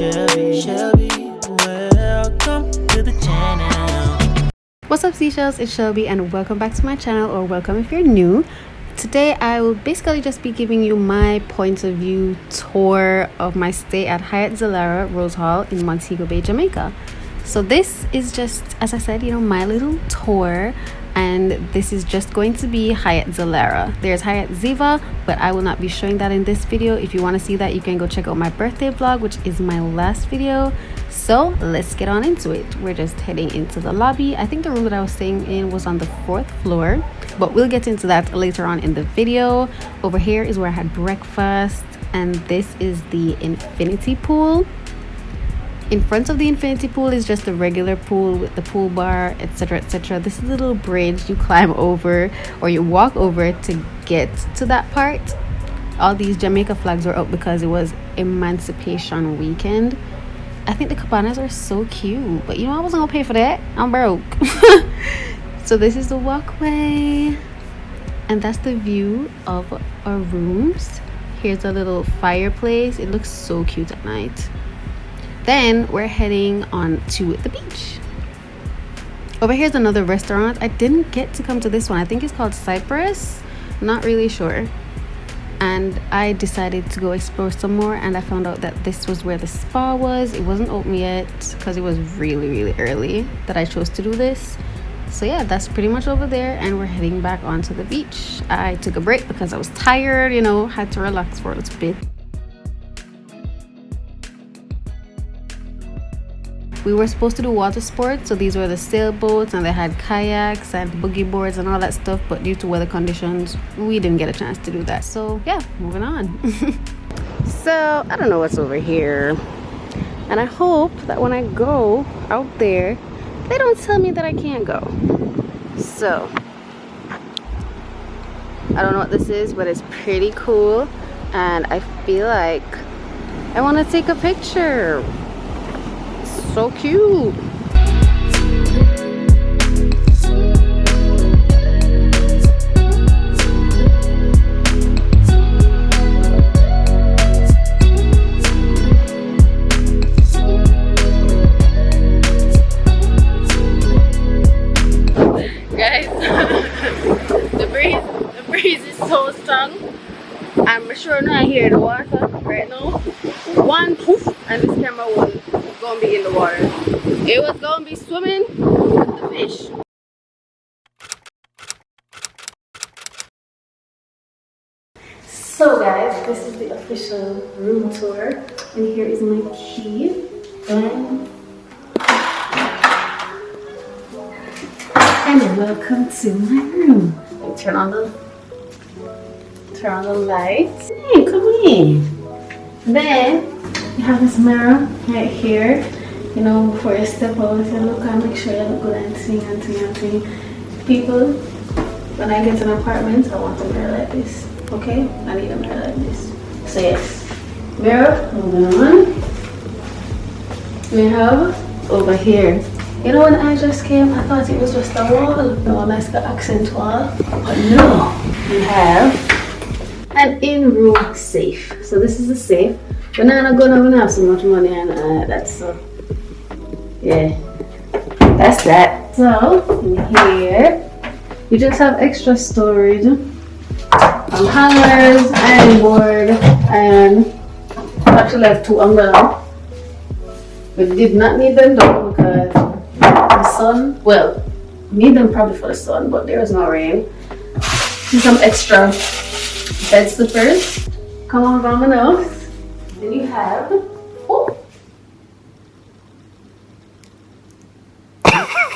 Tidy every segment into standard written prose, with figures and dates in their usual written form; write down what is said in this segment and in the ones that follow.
Shelby, welcome to the channel. What's up, Seashells? It's Shelby and welcome back to my channel, or welcome if you're new. Today I will basically just be giving you my point of view tour of my stay at Hyatt Zilara Rose Hall in Montego Bay, Jamaica. So this is just, as I said, my little tour, and this is just going to be Hyatt Zilara. There's Hyatt Ziva, but I will not be showing that in this video. If you want to see that, you can go check out my birthday vlog, which is my last video. So let's get on into it. We're just heading into the lobby. I think the room that I was staying in was on the 4th floor, but we'll get into that later on in the video. Over here is where I had breakfast, and this is the infinity pool. In front of the infinity pool is just a regular pool with the pool bar, etc, etc. This is a little bridge you climb over, or you walk over to get to that part. All these Jamaica flags were up because it was Emancipation Weekend. I think the cabanas are so cute, but I wasn't gonna pay for that. I'm broke. So this is the walkway, and that's the view of our rooms. Here's a little fireplace. It looks so cute at night. Then we're heading on to the beach. Over here's another restaurant. I didn't get to come to this one. I think it's called Cypress. Not really sure. And I decided to go explore some more, and I found out that this was where the spa was. It wasn't open yet because it was really early that I chose to do this. So yeah, that's pretty much over there, and we're heading back onto the beach. I took a break because I was tired, had to relax for a little bit. We were supposed to do water sports, so these were the sailboats, and they had kayaks and boogie boards and all that stuff, but due to weather conditions we didn't get a chance to do that. So yeah, moving on. So I don't know what's over here, and I hope that when I go out there they don't tell me that I can't go. So I don't know what this is, but it's pretty cool, and I feel like I want to take a picture. So cute. Guys, the breeze is so strong. I'm sure not here in the water right now. One poof, and this camera was gonna be in the water. It was gonna be swimming with the fish. So guys, this is the official room tour, and here is my key. And welcome to my room. Let me turn on the lights. Hey, come in. Then you have this mirror right here. Before you step out, you look and make sure you look good and sing. People, when I get an apartment, I want a mirror like this. Okay? I need a mirror like this. So yes, mirror, moving on. We have over here. When I just came, I thought it was just a wall. No, a nice accent wall. But no, we have an in-room safe. So this is the safe. We're not gonna have so much money, and that's so. Yeah, that's that. So in here, we just have extra storage, hangers, iron board, and actually I have 2 umbrellas. We did not need them though because the sun. Well, need them probably for the sun, but there was no rain. Some extra bed slippers. Come on, long enough. Then you have. Oh.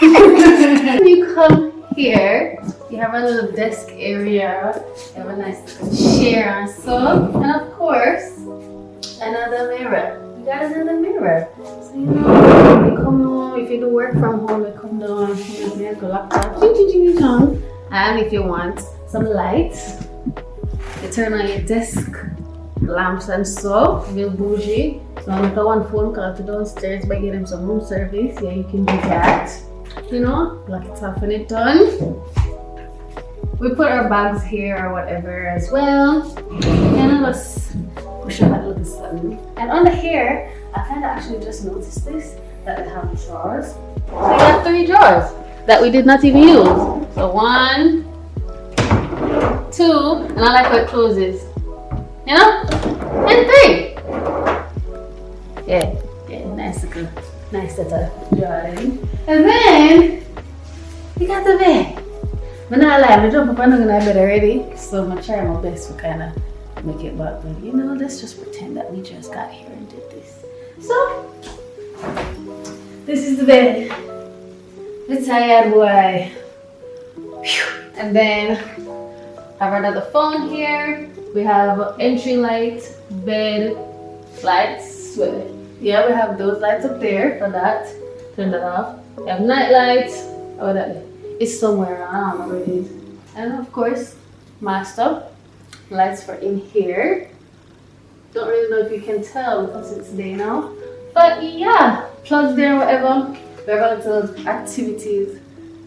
When you come here, you have a little desk area. You have a nice chair and so, and of course, another mirror. You got another mirror. So you come home, if you do work from home, you come down, you have a laptop, and if you want some lights, you turn on your desk lamps and so, real bougie. So I make a 1 phone call to downstairs by getting some room service. Yeah, you can do that. Lock it off when it's done. We put our bags here or whatever as well. And just for sure that looks something. And on the hair, I kind of actually just noticed this, that they have drawers. So you got 3 drawers that we did not even use. So 1, 2, and I like how it closes. You know? And 3. Yeah, nice little drawing. And then you got the bed. But not lie, I jump up and I'm gonna bed already. So I'm gonna try my best to kind of make it back. But you know, let's just pretend that we just got here and did this. So this is the bed. The tired boy. And then I have another phone here. We have entry light, bed, lights. Yeah, we have those lights up there for that. Turn that off. We have night lights. Oh, that is somewhere around. I don't know where it is. And of course, master lights for in here. Don't really know if you can tell because it's day now. But yeah, plugs there, whatever. We have a lot of activities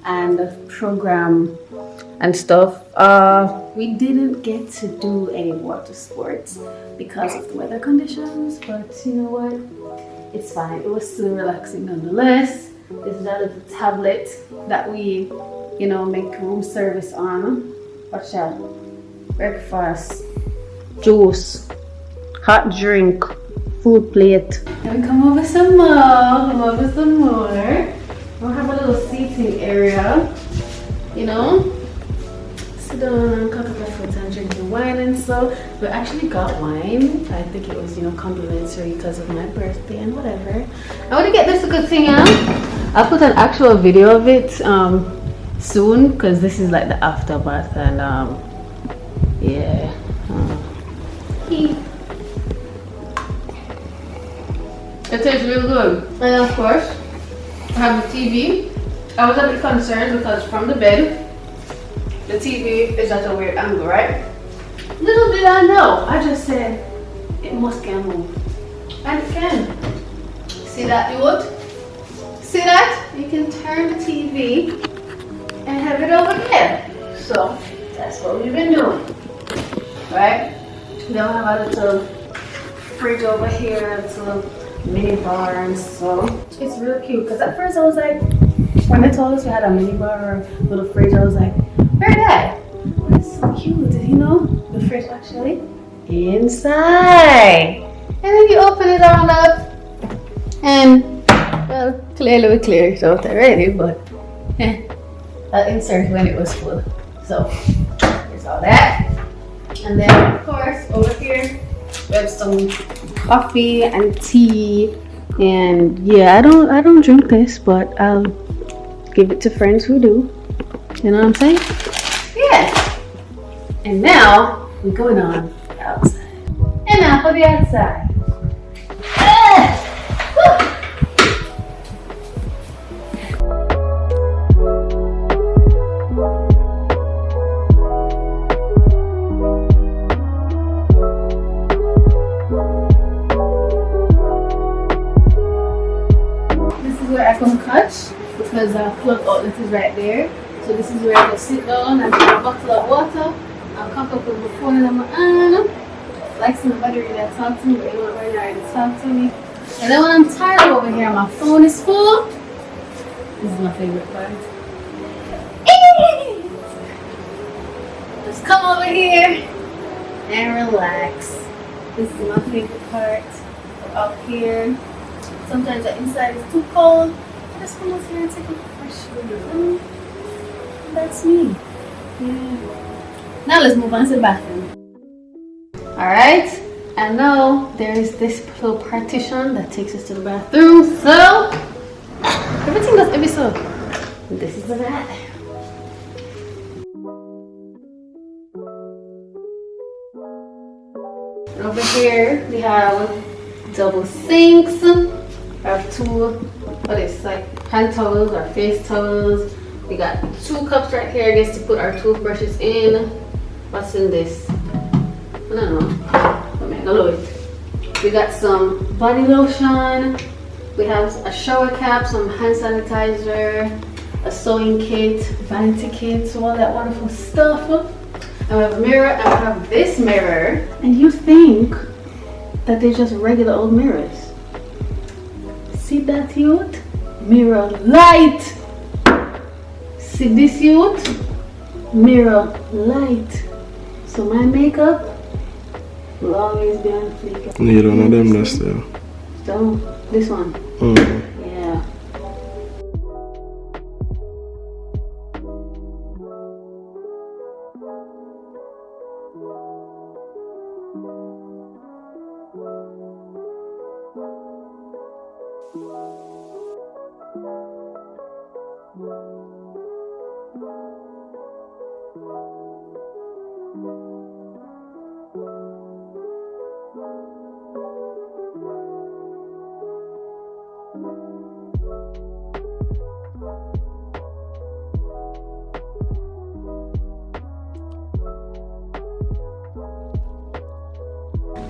and program and stuff. We didn't get to do any water sports because of the weather conditions, but you know what? It's fine. It was still relaxing nonetheless. This is that little tablet that we, you know, make room service on. Watch out. Breakfast, juice, hot drink, food plate. And we come over some more. We'll have a little seating area, you know. Sit down and cook up our food and drink the wine and so. We actually got wine. I think it was, you know, complimentary because of my birthday and whatever. I want to get this a good thing out. I'll put an actual video of it soon because this is like the aftermath and yeah. It tastes real good. And of course, I have the TV. I was a bit concerned because from the bed, the TV is at a weird angle, right? Little did I know. I just said it must can move. And it can. See that, you would? See that? You can turn the TV and have it over there. So that's what we've been doing. Right? Then we have a little fridge over here, a little mini bar and so. It's real cute because at first I was like, when they told us we had a mini bar or a little fridge, I was like, where's that? But it's so cute, you know? The fridge actually inside. And then you open it all up and well, clearly we cleared it out already, but I'll insert when it was full. So there's all that. And then of course over here we have some coffee and tea. And yeah, I don't drink this, but I'll give it to friends who do. You know what I'm saying? Yeah. And now we're going on outside. And now for the outside. I can cut because our plug outlet is right there. So this is where I just sit down and take a bottle of water. I'll come up with my phone in my hand. Like somebody really talk to me, but you don't really already talk to me. And then when I'm tired over here, my phone is full. This is my favorite part. Just come over here and relax. This is my favorite part. Up here. Sometimes the inside is too cold. I just come out here and take a fresh breath. That's me. Yeah. Now let's move on to the bathroom. Alright. And now there is this little partition that takes us to the bathroom. So everything goes every so. This is the bath. And over here we have double sinks. We have two, like hand towels or face towels. We got 2 cups right here, I guess, to put our toothbrushes in. What's in this? I don't know. I mean, no it. We got some body lotion. We have a shower cap, some hand sanitizer, a sewing kit, vanity kit, so all that wonderful stuff. And we have a mirror, and we have this mirror. And you think that they're just regular old mirrors. See that, youth? Mirror light. See this, youth? Mirror light. So my makeup will always be on fleek. You don't know them this still. So this one. Yeah.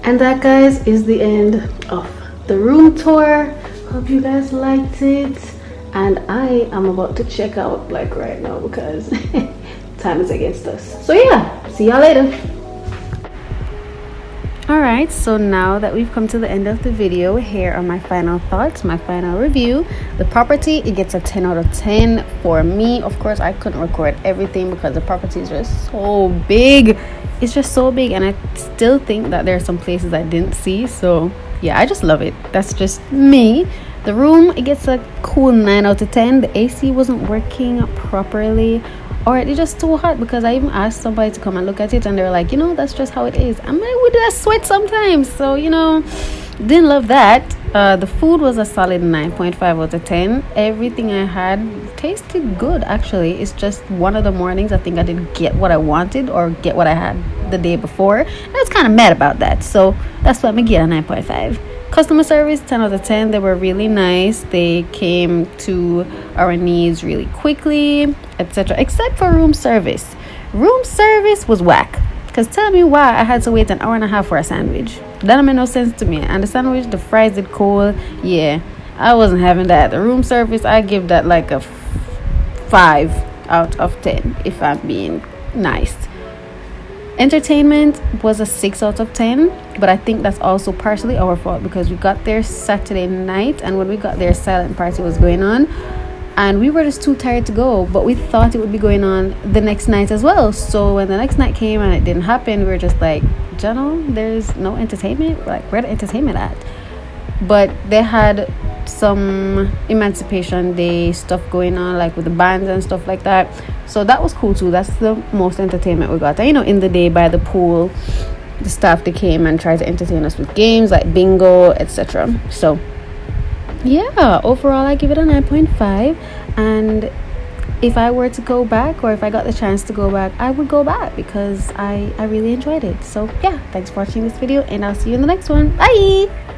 And that, guys, is the end of the room tour. Hope you guys liked it, and I am about to check out like right now because time is against us. So yeah, see y'all later. Alright, so now that we've come to the end of the video, here are my final thoughts, my final review. The property, it gets a 10 out of 10 for me. Of course, I couldn't record everything because the property is just so big. It's just so big, and I still think that there are some places I didn't see. So yeah, I just love it. That's just me. The room, it gets a cool 9 out of 10. The AC wasn't working properly, or it's just too hot, because I even asked somebody to come and look at it, and they're like, you know, that's just how it is. I'm like, with that sweat sometimes, so you know, didn't love that. The food was a solid 9.5 out of 10. Everything I had tasted good, actually. It's just one of the mornings I think I didn't get what I wanted or get what I had the day before, and I was kind of mad about that. So that's why I'm gonna get a 9.5. Customer service, 10 out of 10. They were really nice. They came to our needs really quickly, etc. Except for room service. Room service was whack. Because tell me why I had to wait an hour and a half for a sandwich. That don't make no sense to me. And the sandwich, the fries did cold. Yeah, I wasn't having that. The room service, I give that like a 5 out of 10, if I'm being nice. Entertainment was a 6 out of 10, but I think that's also partially our fault, because we got there Saturday night, and when we got there, silent party was going on, and we were just too tired to go, but we thought it would be going on the next night as well. So when the next night came and it didn't happen, we were just like, Jano, there's no entertainment. Like, where the entertainment at? But they had some Emancipation Day stuff going on, like with the bands and stuff like that, so that was cool too. That's the most entertainment we got. And you know, in the day by the pool, the staff, they came and tried to entertain us with games like bingo, etc. So yeah, overall I give it a 9.5, and if I were to go back, or if I got the chance to go back, I would go back, because I really enjoyed it. So yeah, thanks for watching this video, and I'll see you in the next one. Bye.